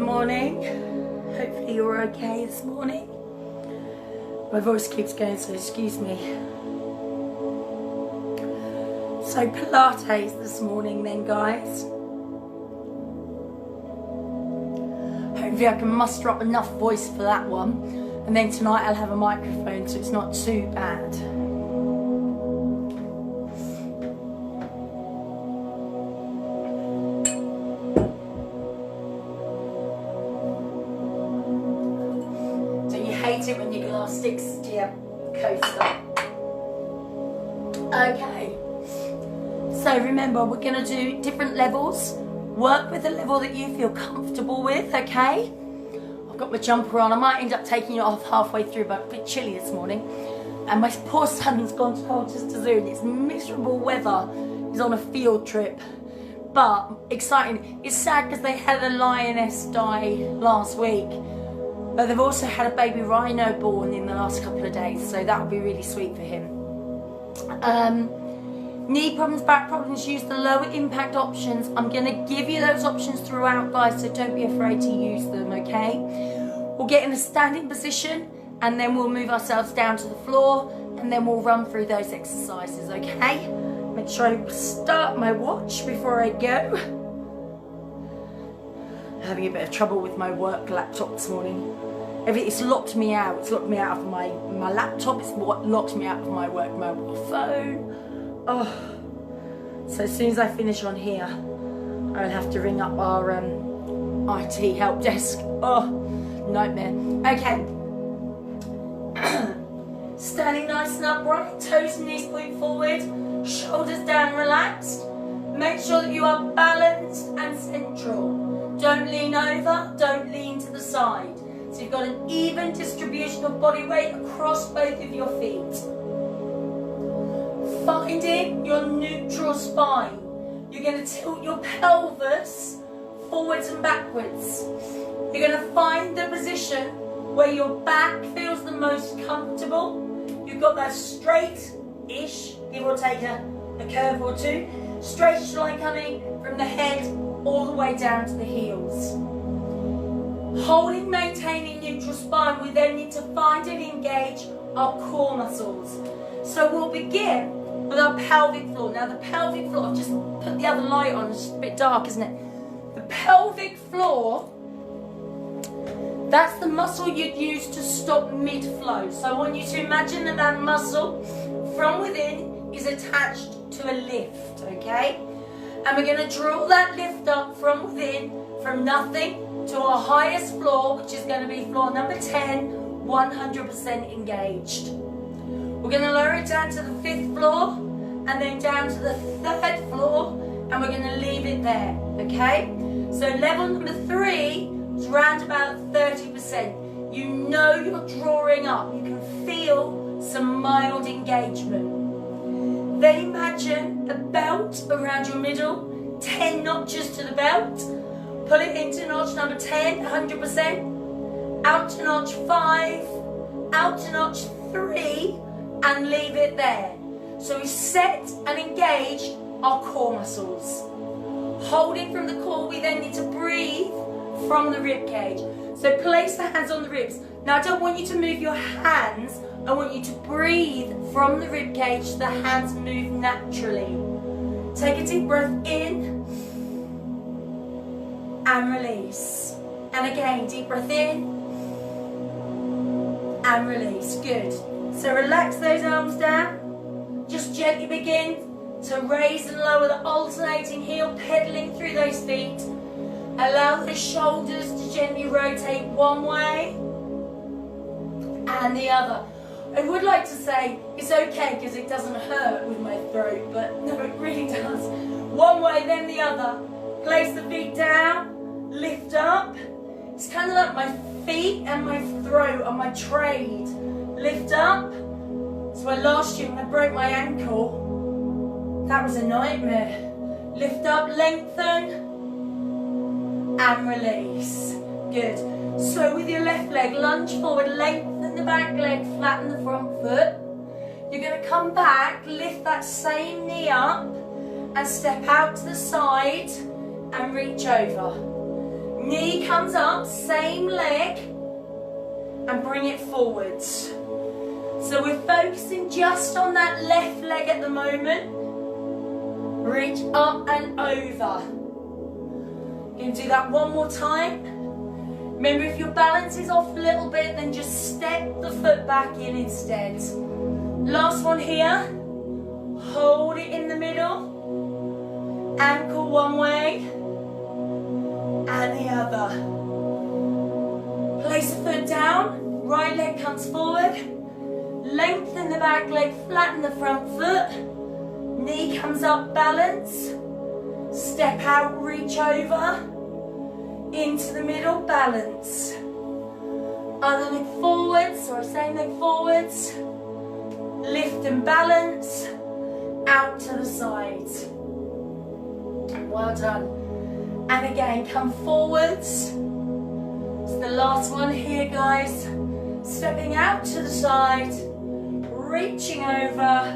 morning. Hopefully you're okay this morning. My voice keeps going, so excuse me. So Pilates this morning then, guys. Hopefully I can muster up enough voice for that one. And then tonight I'll have a microphone, so it's not too bad. It when your glass sticks to your coaster. Okay, so remember, we're going to do different levels. Work with the level that you feel comfortable with, okay? I've got my jumper on. I might end up taking it off halfway through, but it's a bit chilly this morning. And my poor son's gone to Colchester Zoo, and it's miserable weather. He's on a field trip. But exciting. It's sad because they had a lioness die last week. But they've also had a baby rhino born in the last couple of days, so that would be really sweet for him. Knee problems, back problems, use the lower impact options. I'm going to give you those options throughout, guys, so don't be afraid to use them, okay? We'll get in a standing position, and then we'll move ourselves down to the floor, and then we'll run through those exercises, okay? Make sure I start my watch before I go. Having a bit of trouble with my work laptop this morning. It's locked me out. It's locked me out of my laptop. It's what locked me out of my work mobile phone. Oh. So as soon as I finish on here, I'll have to ring up our IT help desk. Oh, nightmare. Okay. Standing nice and upright. Toes and knees point forward. Shoulders down, relaxed. Make sure that you are balanced and central. Don't lean over, don't lean to the side. So you've got an even distribution of body weight across both of your feet. Finding your neutral spine. You're going to tilt your pelvis forwards and backwards. You're going to find the position where your back feels the most comfortable. You've got that straight-ish, give or take a curve or two, straight line coming from the head all the way down to the heels. Holding, maintaining neutral spine, we then need to find and engage our core muscles. So we'll begin with our pelvic floor. Now the pelvic floor, I've just put the other light on, it's just a bit dark, isn't it? The pelvic floor, that's the muscle you'd use to stop mid-flow. So I want you to imagine that that muscle from within is attached to a lift, okay? And we're going to draw that lift up from within, from nothing to our highest floor, which is going to be floor number 10, 100% engaged. We're going to lower it down to the 5th floor, and then down to the 3rd floor, and we're going to leave it there, okay? So level number 3 is around about 30%. You know you're drawing up. You can feel some mild engagement. Then imagine a belt around your middle, 10 notches to the belt. Pull it into notch number 10, 100%. Out to notch 5, out to notch 3, and leave it there. So we set and engage our core muscles. Holding from the core, we then need to breathe from the rib cage. So place the hands on the ribs. Now I don't want you to move your hands. I want you to breathe from the rib cage so the hands move naturally. Take a deep breath in and release. And again, deep breath in and release. Good. So relax those arms down. Just gently begin to raise and lower the alternating heel, pedaling through those feet. Allow the shoulders to gently rotate one way and the other. I would like to say it's okay because it doesn't hurt with my throat, but no, it really does. One way, then the other. Place the feet down, lift up. It's kind of like my feet and my throat on my trade. Lift up. That's why last year when I broke my ankle, that was a nightmare. Lift up, lengthen, and release. Good. So with your left leg, lunge forward, lengthen the back leg, flatten the front foot. You're going to come back, lift that same knee up, and step out to the side and reach over. Knee comes up, same leg, and bring it forwards. So we're focusing just on that left leg at the moment. Reach up and over. You can do that one more time. Remember, if your balance is off a little bit, then just step the foot back in instead. Last one here. Hold it in the middle. Ankle one way and the other. Place the foot down. Right leg comes forward. Lengthen the back leg, flatten the front foot. Knee comes up, balance. Step out, reach over. Into the middle, balance. Other leg forwards, or same leg forwards. Lift and balance. Out to the side. Well done. And again, come forwards. It's the last one here, guys. Stepping out to the side. Reaching over.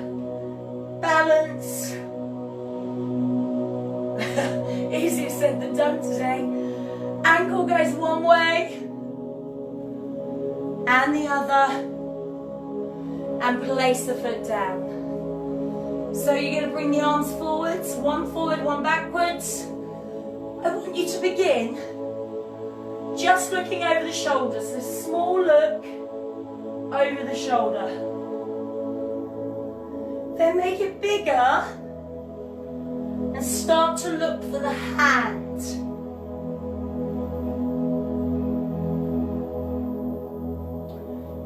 Balance. Easier said than done today. Ankle goes one way and the other, and place the foot down. So you're going to bring the arms forwards, one forward, one backwards. I want you to begin just looking over the shoulders, a small look over the shoulder. Then make it bigger and start to look for the hand.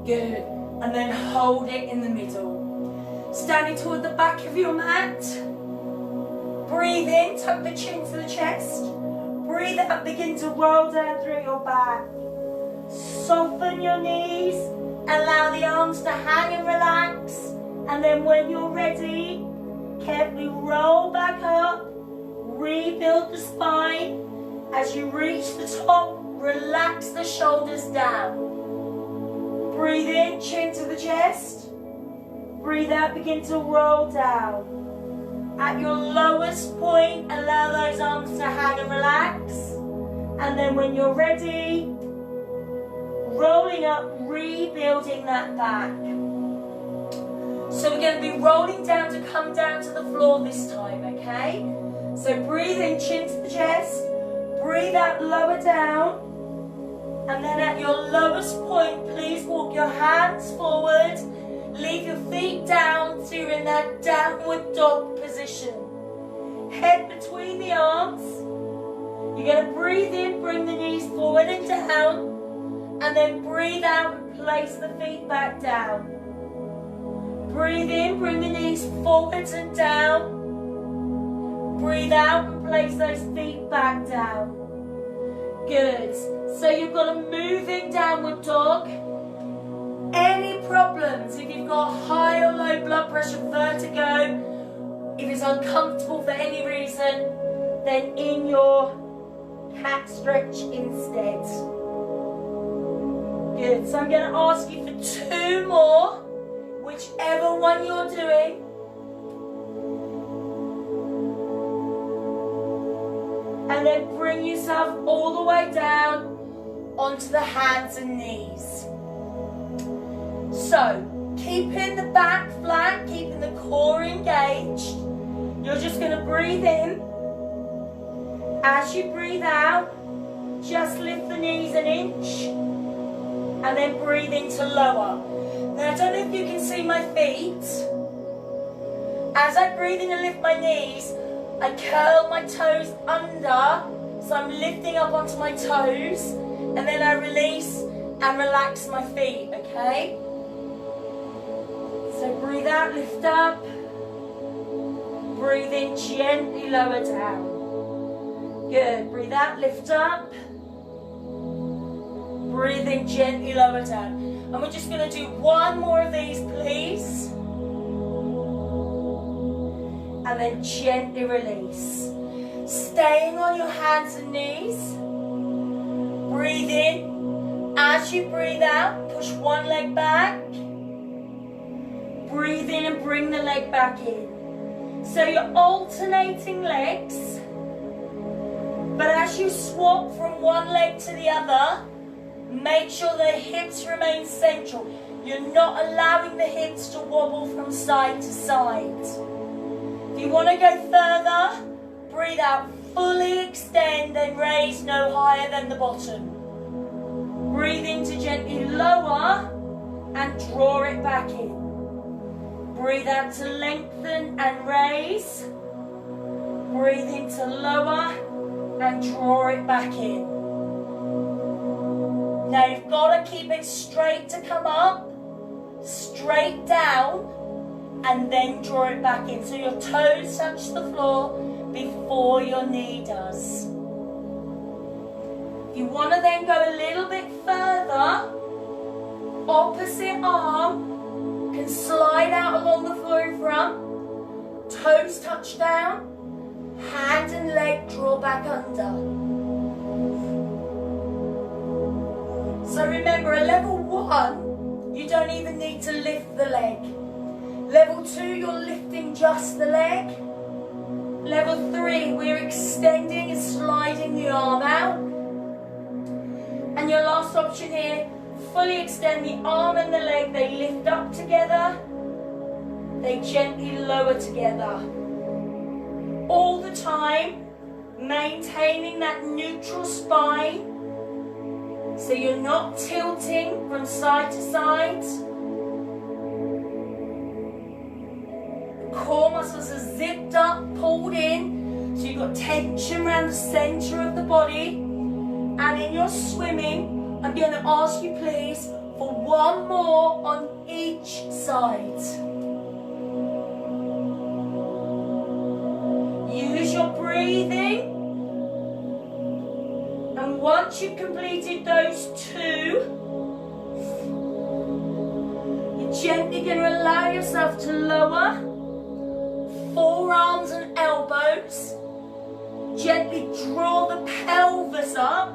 Good. And then hold it in the middle. Standing toward the back of your mat. Breathe in, tuck the chin to the chest. Breathe out, begin to roll down through your back. Soften your knees. Allow the arms to hang and relax. And then when you're ready, carefully roll back up. Rebuild the spine. As you reach the top, relax the shoulders down. Breathe in, chin to the chest. Breathe out, begin to roll down. At your lowest point, allow those arms to hang and relax. And then when you're ready, rolling up, rebuilding that back. So we're going to be rolling down to come down to the floor this time, okay? So breathe in, chin to the chest. Breathe out, lower down. And then at your lowest point, please walk your hands forward. Leave your feet down so you're in that downward dog position. Head between the arms. You're going to breathe in, bring the knees forward and down. And then breathe out and place the feet back down. Breathe in, bring the knees forwards and down. Breathe out and place those feet back down. Good. So you've got a moving downward dog. Any problems, if you've got high or low blood pressure, vertigo, if it's uncomfortable for any reason, then in your cat stretch instead. Good. So I'm going to ask you for 2 more, whichever one you're doing. And then bring yourself all the way down onto the hands and knees. So, keeping the back flat, keeping the core engaged. You're just going to breathe in. As you breathe out, just lift the knees an inch. And then breathe into lower. Now, I don't know if you can see my feet. As I breathe in and lift my knees, I curl my toes under, so I'm lifting up onto my toes, and then I release and relax my feet, okay? So breathe out, lift up. Breathe in, gently lower down. Good. Breathe out, lift up. Breathe in, gently lower down. And we're just going to do 1 more of these, please. And then gently release. Staying on your hands and knees. Breathe in. As you breathe out, push one leg back. Breathe in and bring the leg back in. So you're alternating legs. But as you swap from one leg to the other, make sure the hips remain central. You're not allowing the hips to wobble from side to side. If you want to go further, breathe out, fully extend, then raise no higher than the bottom. Breathe in to gently lower and draw it back in. Breathe out to lengthen and raise. Breathe in to lower and draw it back in. Now you've got to keep it straight to come up, straight down, and then draw it back in. So your toes touch the floor before your knee does. If you want to then go a little bit further, opposite arm can slide out along the floor in front, toes touch down, hand and leg draw back under. So remember, at level 1, you don't even need to lift the leg. Level 2, you're lifting just the leg. Level 3, we're extending and sliding the arm out. And your last option here, fully extend the arm and the leg. They lift up together. They gently lower together. All the time, maintaining that neutral spine. So you're not tilting from side to side. The core muscles are zipped up, pulled in. So you've got tension around the center of the body. And in your swimming, I'm going to ask you please for one more on each side. Use your breathing. And once you've completed those 2, you're gently going to allow yourself to lower forearms and elbows. Gently draw the pelvis up.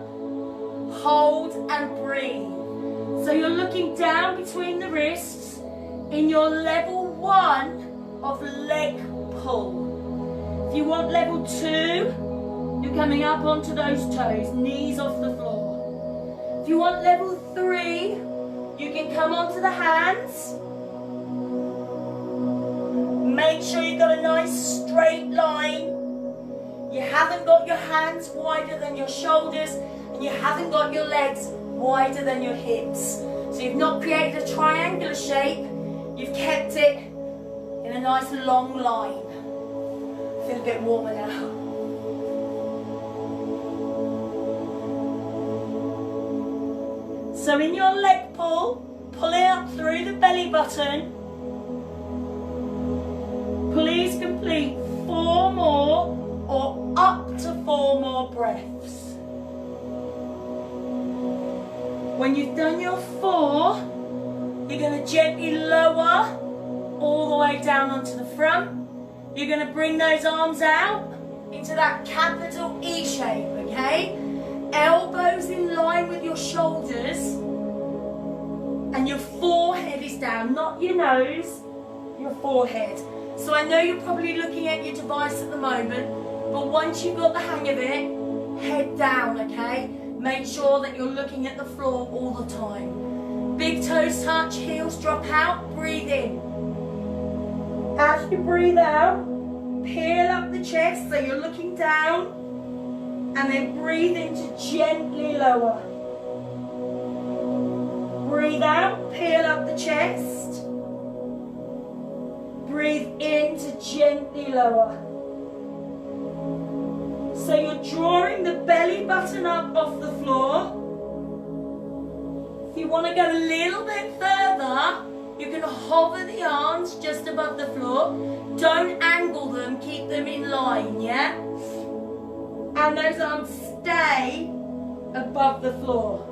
Hold and breathe. So you're looking down between the wrists in your level 1 of leg pull. If you want level 2, you're coming up onto those toes, knees off the floor. If you want level 3, you can come onto the hands. Make sure you've got a nice straight line. You haven't got your hands wider than your shoulders, and you haven't got your legs wider than your hips. So you've not created a triangular shape, you've kept it in a nice long line. I feel a bit warmer now. So in your leg pull, pull it up through the belly button. Please complete 4 more or up to 4 more breaths. When you've done your 4, you're going to gently lower all the way down onto the front. You're going to bring those arms out into that capital E shape, okay? Elbows in line with your shoulders, and your forehead is down, not your nose, your forehead. So I know you're probably looking at your device at the moment, but once you've got the hang of it, head down, okay? Make sure that you're looking at the floor all the time. Big toes touch, heels drop out, breathe in. As you breathe out, peel up the chest so you're looking down, and then breathe in to gently lower. Breathe out, peel up the chest. Breathe in to gently lower. So you're drawing the belly button up off the floor. If you want to go a little bit further, you can hover the arms just above the floor. Don't angle them, keep them in line, yeah? And those arms stay above the floor.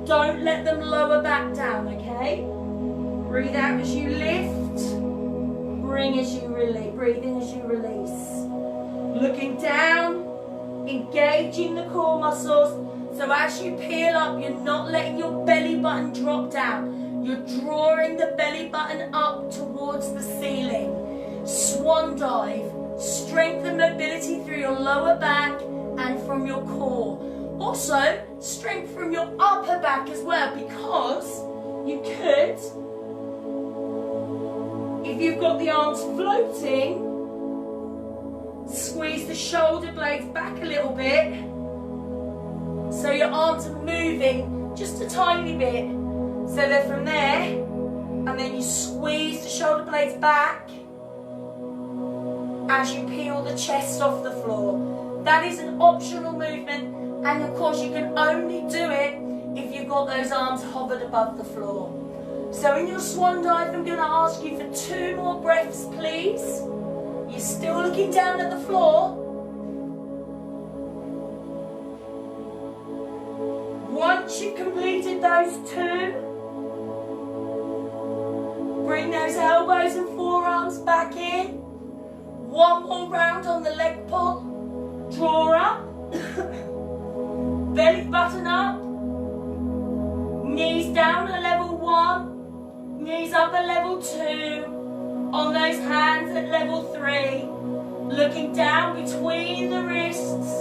Don't let them lower back down, okay? Breathe out as you lift. Bring as you release. Breathe in as you release. Looking down, engaging the core muscles. So as you peel up, you're not letting your belly button drop down. You're drawing the belly button up towards the ceiling. Swan dive. Strengthen mobility through your lower back and from from your core. Also, strength from your upper back as well, because you could, if you've got the arms floating, squeeze the shoulder blades back a little bit so your arms are moving just a tiny bit. So they're from there, and then you squeeze the shoulder blades back as you peel the chest off the floor. That is an optional movement, and of course you can only do it if you've got those arms hovered above the floor. So in your swan dive, I'm going to ask you for 2 more breaths, please. You're still looking down at the floor. Once you've completed those 2, bring those elbows and forearms back in. 1 more round on the leg pull. Draw up. Belly button up. Knees down at level 1. Knees up at level 2. On those hands at level 3. Looking down between the wrists.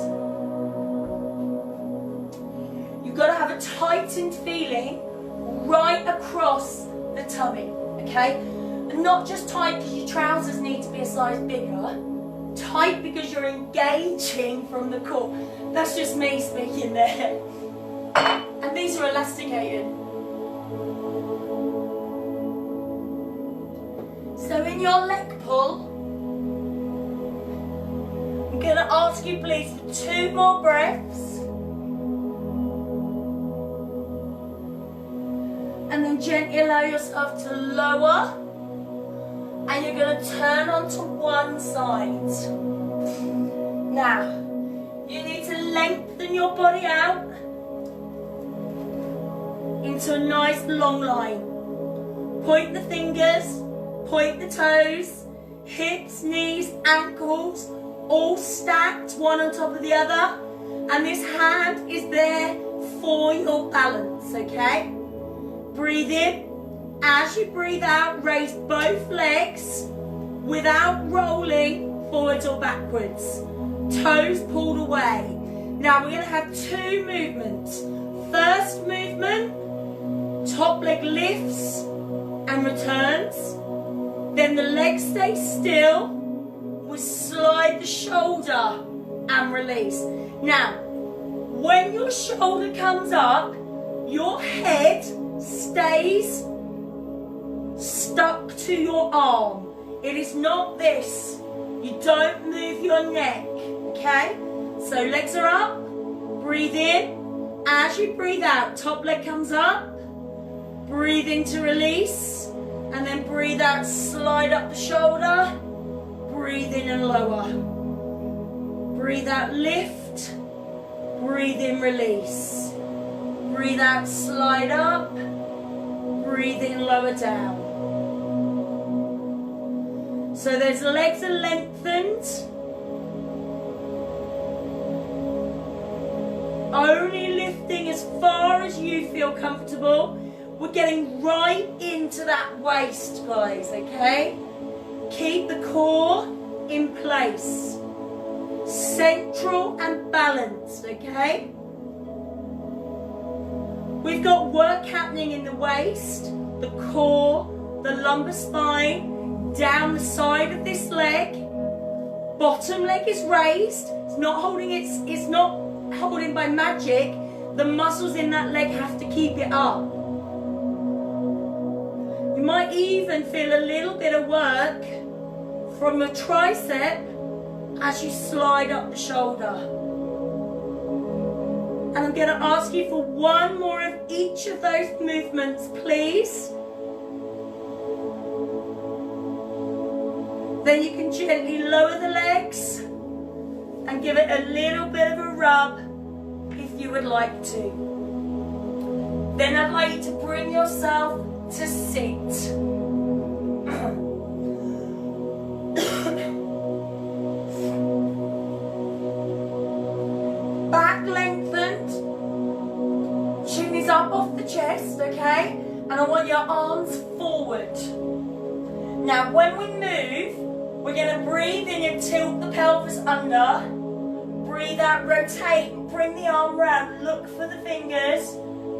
You've got to have a tightened feeling right across the tummy. Okay? And not just tight because your trousers need to be a size bigger. Tight because you're engaging from the core. That's just me speaking there. And these are elasticated. So in your leg pull, I'm going to ask you please for 2 more breaths. And then gently allow yourself to lower, and you're going to turn onto one side. Now, you need to lengthen your body out into a nice long line. Point the fingers, point the toes, hips, knees, ankles, all stacked one on top of the other. And this hand is there for your balance, okay? Breathe in. As you breathe out, raise both legs without rolling forwards or backwards. Toes pulled away. Now we're going to have 2 movements. First movement, top leg lifts and returns. Then the leg stays still. We slide the shoulder and release. Now, when your shoulder comes up, your head stays stuck to your arm. It is not this. You don't move your neck, okay? So legs are up, breathe in. As you breathe out, top leg comes up, breathe in to release, and then breathe out, slide up the shoulder, breathe in and lower. Breathe out, lift, breathe in, release. Breathe out, slide up, breathe in, lower down. So those legs are lengthened. Only lifting as far as you feel comfortable. We're getting right into that waist, guys, okay? Keep the core in place. Central and balanced, okay? We've got work happening in the waist, the core, the lumbar spine, down the side of this leg. Bottom leg is raised. It's not holding by magic. The muscles in that leg have to keep it up. You might even feel a little bit of work from your tricep as you slide up the shoulder. And I'm going to ask you for 1 more of each of those movements, please. Then you can gently lower the legs and give it a little bit of a rub if you would like to. Then I'd like you to bring yourself to sit. Back lengthened, chin is up off the chest, okay? And I want your arms forward. Now when we move, we're going to breathe in and tilt the pelvis under. Breathe out, rotate, bring the arm round, look for the fingers.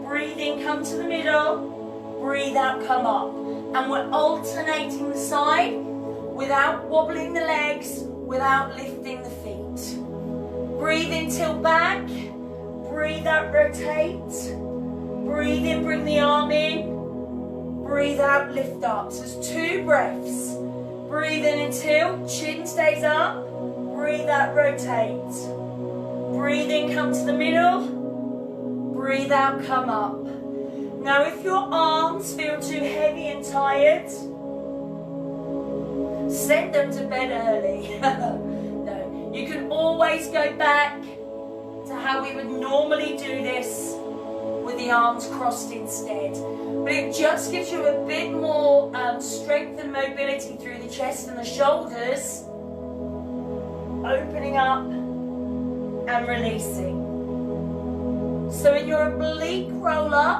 Breathe in, come to the middle. Breathe out, come up. And we're alternating the side without wobbling the legs, without lifting the feet. Breathe in, tilt back. Breathe out, rotate. Breathe in, bring the arm in. Breathe out, lift up. So it's 2 breaths. Breathe in and tilt, chin stays up. Breathe out, rotate. Breathe in, come to the middle. Breathe out, come up. Now if your arms feel too heavy and tired, send them to bed early. No, you can always go back to how we would normally do this with the arms crossed instead. But it just gives you a bit more strength and mobility through the chest and the shoulders, opening up and releasing. So in your oblique roll up,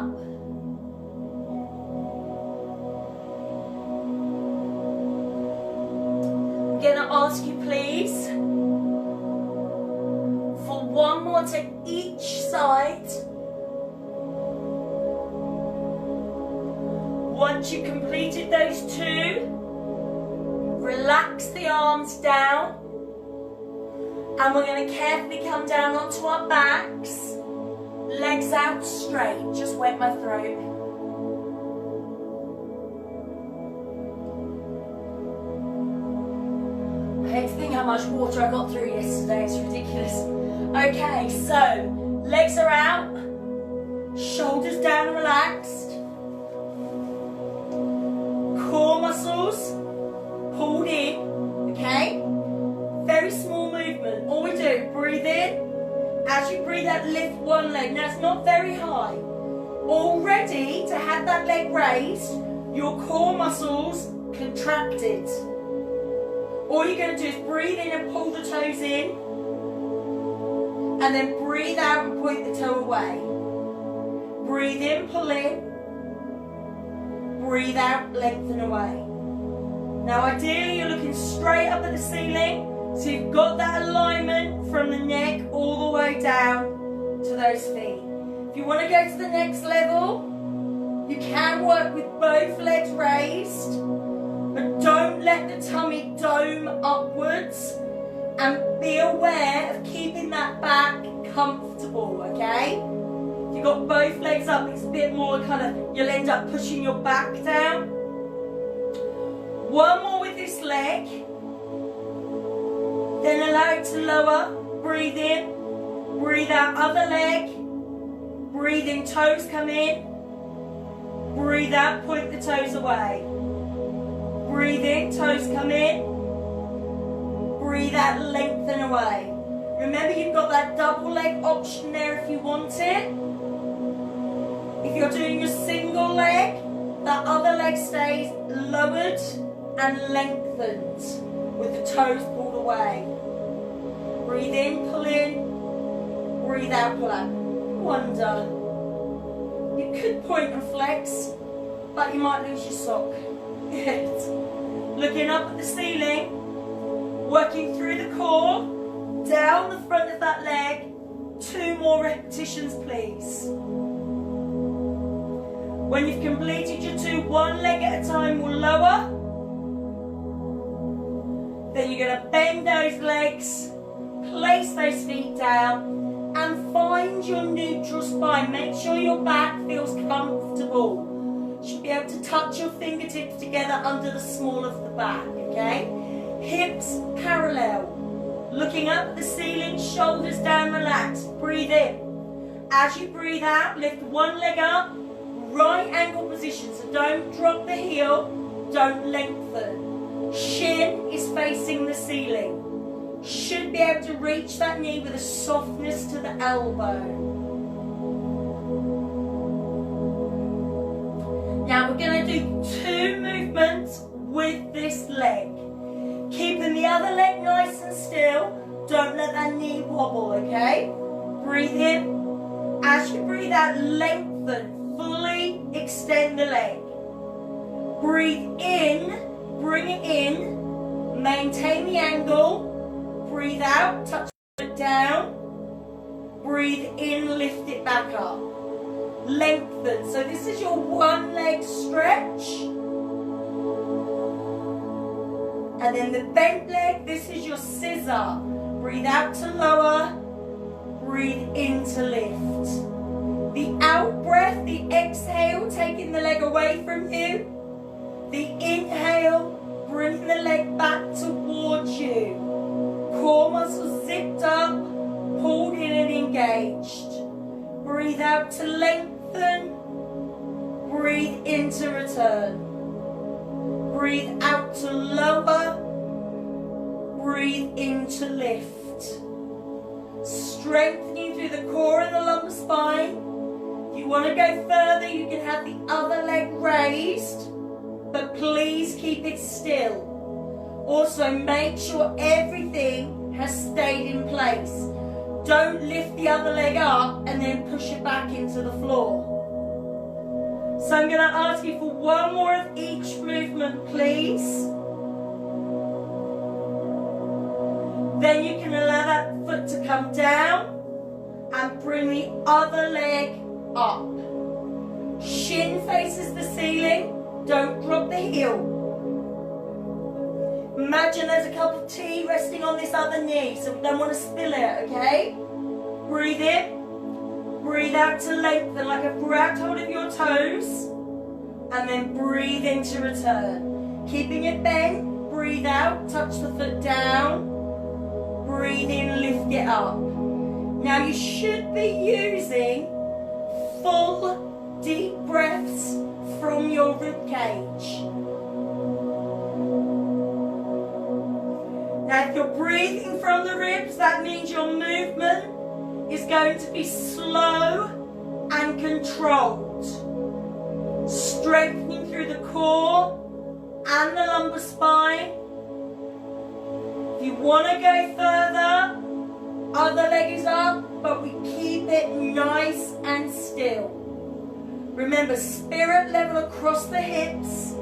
I'm going to ask you please for 1 more to each side. Once you've completed those 2, relax the arms down, and we're going to carefully come down onto our backs, legs out straight. Just wet my throat. I hate to think how much water I got through yesterday, it's ridiculous. Okay, so legs are out, shoulders down and relaxed. Core muscles pulled in, okay? Very small movement. All we do, breathe in. As you breathe out, lift one leg. Now it's not very high. Already, to have that leg raised, your core muscles contracted. All you're going to do is breathe in and pull the toes in. And then breathe out and point the toe away. Breathe in, pull in. Breathe out, lengthen away. Now ideally you're looking straight up at the ceiling, so you've got that alignment from the neck all the way down to those feet. If you want to go to the next level, you can work with both legs raised, but don't let the tummy dome upwards, and be aware of keeping that back comfortable, okay? You've got both legs up, it's a bit more kind of, you'll end up pushing your back down. 1 more with this leg. Then allow it to lower. Breathe in. Breathe out, other leg. Breathe in, toes come in. Breathe out, point the toes away. Breathe in, toes come in. Breathe out, lengthen away. Remember, you've got that double leg option there if you want it. If you're doing your single leg, that other leg stays lowered and lengthened with the toes pulled away. Breathe in, pull in. Breathe out, pull out. Wonder. You could point and flex, but you might lose your sock. Good. Looking up at the ceiling, working through the core, down the front of that leg. 2 more repetitions, please. When you've completed your 2, 1 leg at a time will lower. Then you're going to bend those legs, place those feet down, and find your neutral spine. Make sure your back feels comfortable. You should be able to touch your fingertips together under the small of the back, okay? Hips parallel. Looking up at the ceiling, shoulders down, relaxed. Breathe in. As you breathe out, lift 1 leg up. Right angle position, so don't drop the heel, don't lengthen. Shin is facing the ceiling. Should be able to reach that knee with a softness to the elbow. Now we're going to do 2 movements with this leg. Keeping the other leg nice and still, don't let that knee wobble, okay? Breathe in. As you breathe out, lengthen. Fully extend the leg. Breathe in, bring it in, maintain the angle. Breathe out, touch down. Breathe in, lift it back up. Lengthen. So this is your one leg stretch. And then the bent leg, this is your scissor. Breathe out to lower. Breathe in to lift. The out breath, the exhale, taking the leg away from you. The inhale, bringing the leg back towards you. Core muscles zipped up, pulled in and engaged. Breathe out to lengthen. Breathe in to return. Breathe out to lower. Breathe in to lift. Strengthening through the core and the lumbar spine. If you want to go further, you can have the other leg raised, but please keep it still. Also, make sure everything has stayed in place. Don't lift the other leg up and then push it back into the floor. So I'm going to ask you for one more of each movement, please. Then you can allow that foot to come down and bring the other leg up. Shin faces the ceiling. Don't drop the heel. Imagine there's a cup of tea resting on this other knee, so we don't want to spill it, okay? Breathe in. Breathe out to lengthen like a grabbed hold of your toes. And then breathe in to return. Keeping it bent. Breathe out. Touch the foot down. Breathe in, lift it up. Now you should be using full deep breaths from your rib cage. Now if you're breathing from the ribs, that means your movement is going to be slow and controlled. Strengthening through the core and the lumbar spine. If you want to go further, other leg is up, but we keep it nice and still. Remember, spirit level across the hips,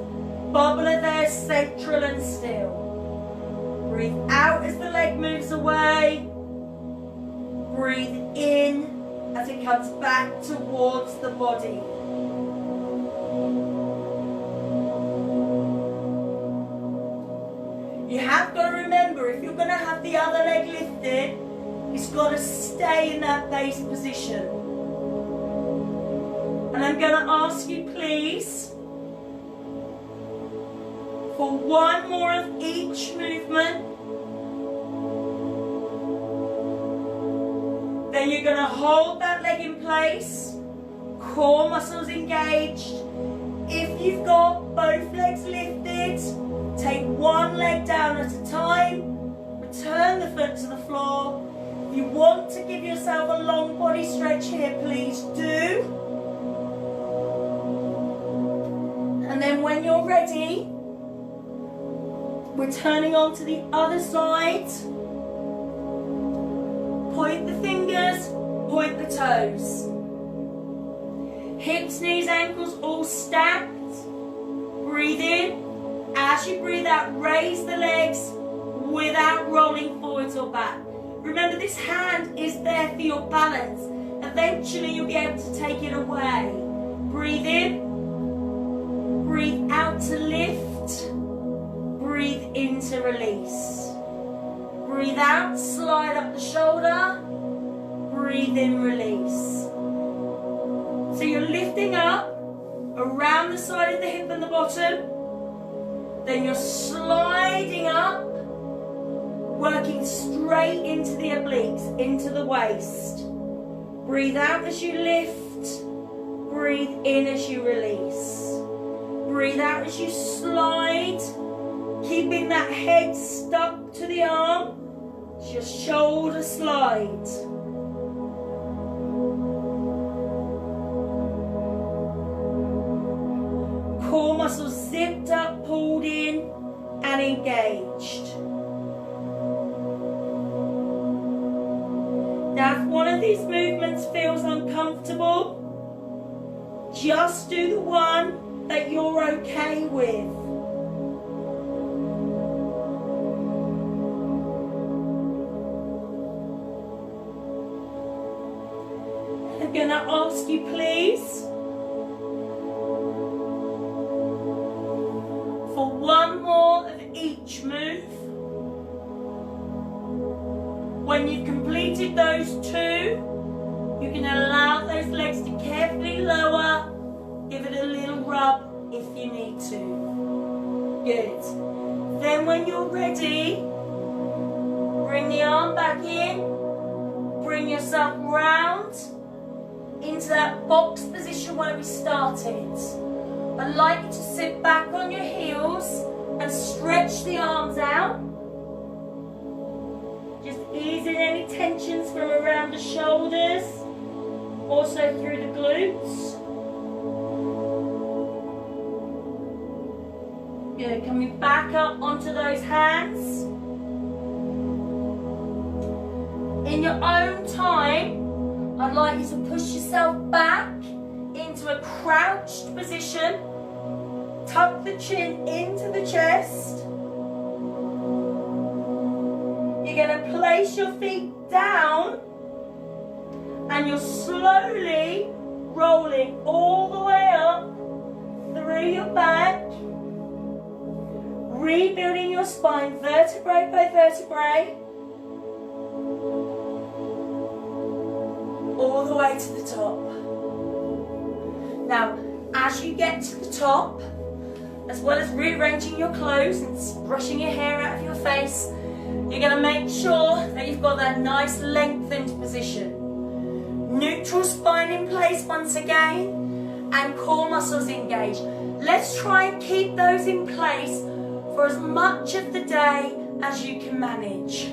bubbler there, central and still. Breathe out as the leg moves away. Breathe in as it comes back towards the body. You have got to remember, if you're going to have the other leg lifted, it's got to stay in that base position. And I'm going to ask you, please, for one more of each movement. Then you're going to hold that leg in place, core muscles engaged. If you've got both legs lifted, take one leg down at a time, return the foot to the floor. If you want to give yourself a long body stretch here, please do. And then when you're ready, we're turning on to the other side. Point the fingers, point the toes. Hips, knees, ankles all stacked. Breathe in. As you breathe out, raise the legs without rolling forwards or back. Remember, this hand is there for your balance. Eventually, you'll be able to take it away. Breathe in. Breathe out to lift. Breathe in to release. Breathe out, slide up the shoulder. Breathe in, release. So you're lifting up around the side of the hip and the bottom. Then you're sliding up, working straight into the obliques, into the waist. Breathe out as you lift. Breathe in as you release. Breathe out as you slide, keeping that head stuck to the arm. As your shoulder slides. Core muscles zipped up, pulled in and engaged. Now if one of these movements feels uncomfortable, just do the one that you're okay with. going to ask you, please, for one more of each move. When you've completed those two, you can allow those legs to carefully lower. Give it a little rub if you need to. Good. Then when you're ready, bring the arm back in. Bring yourself round into that box position where we started. I'd like you to sit back on your heels and stretch the arms out. Just easing any tensions from around the shoulders, also through the glutes. Good, coming back up onto those hands. In your own time, I'd like you to push yourself back into a crouched position. Tuck the chin into the chest. You're going to place your feet down and you're slowly rolling all the way up through your back, rebuilding your spine vertebrae by vertebrae, all the way to the top. Now, as you get to the top, as well as rearranging your clothes and brushing your hair out of your face, you're going to make sure that you've got that nice lengthened position. Neutral spine in place once again, and core muscles engaged. Let's try and keep those in place for as much of the day as you can manage.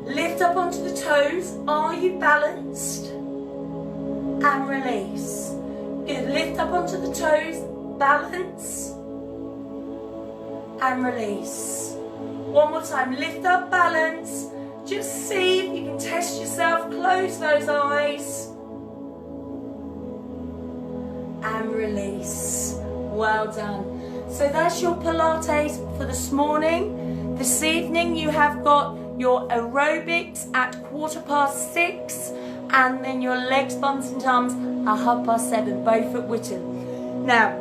Lift up onto the toes. Are you balanced? And release. Good. Lift up onto the toes. Balance. And release. One more time. Lift up, balance. Just see if you can test yourself. Close those eyes. And release. Well done. So that's your Pilates for this morning. This evening you have got your aerobics at 6:15, and then your legs, bums and arms at 7:30, both at Witton. Now,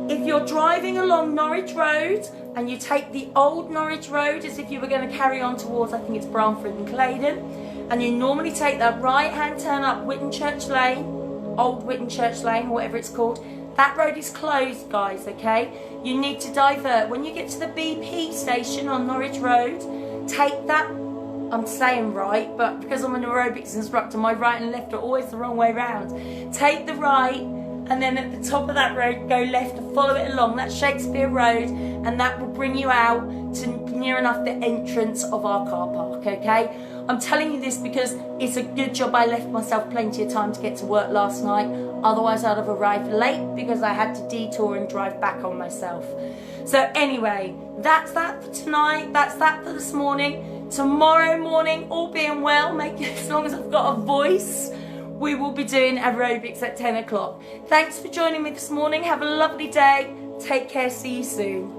if you're driving along Norwich Road and you take the old Norwich Road as if you were going to carry on towards, I think it's Bramford and Claydon, and you normally take that right hand turn up Witton Church Lane, Old Witton Church Lane, whatever it's called, that road is closed, guys, okay? You need to divert. When you get to the BP station on Norwich Road, take that, I'm saying right, but because I'm an aerobics instructor, my right and left are always the wrong way round. Take the right, and then at the top of that road, go left and follow it along. That's Shakespeare Road, and that will bring you out to near enough the entrance of our car park, okay? I'm telling you this because it's a good job I left myself plenty of time to get to work last night. Otherwise, I'd have arrived late because I had to detour and drive back on myself. So anyway, that's that for tonight. That's that for this morning. Tomorrow morning, all being well, as long as I've got a voice, we will be doing aerobics at 10 o'clock. Thanks for joining me this morning. Have a lovely day. Take care. See you soon.